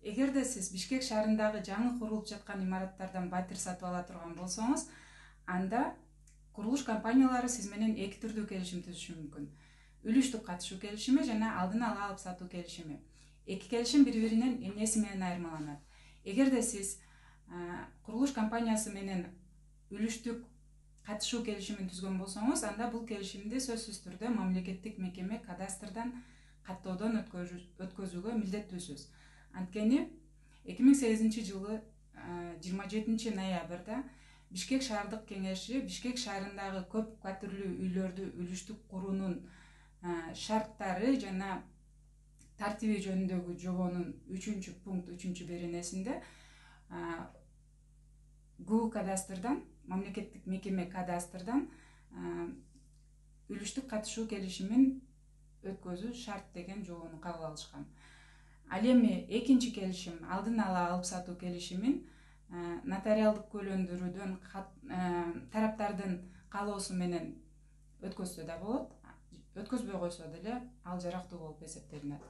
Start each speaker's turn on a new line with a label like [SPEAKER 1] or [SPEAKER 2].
[SPEAKER 1] Эгерде сиз Бишкек шаарындагы жаңы курулуп жаткан имараттардан батир сатып ала турган болсоңуз, анда курулуш компаниялары сиз менен эки түрдүү келишим түзүшү мүмкүн. Үлүштүк катышуу келишими жана алдын ала алып сатуу келишими. Эки келишим бири-биринен эмнеси менен айырмаланат? Эгерде сиз курулуш компаниясы менен үлүштүк катышуу келишимин түзгөн болсоңуз, анда бул келишимди сөзсүз түрдө мамлекеттик мекеме кадастрдан каттоодон өткөзүүгө милдеттүүсүз. Анткени 2008 жылы 27 ноябрда Бишкек шаардык кеңеши Бишкек шаарындагы көп квартирлүү үйлөрдү үлүштүк куруунун шарттары жана тартиби жөнүндөгү жобонун 3-пункт 3-беренесинде ГУ кадастрдан, мамлекеттик мекеме кадастрдан үлүштүк катышуу келишимин өткөзүү шарт деген жобону кабыл алышкан. Ал эми экинчи келишим, алдын ала алып сатуу келишимин нотариалдык куөлөндүрүүдөн тараптардын каалоосу менен өткөзсө да болот, өткөзбөй койсо деле ал жарактуу болуп эсептелинет.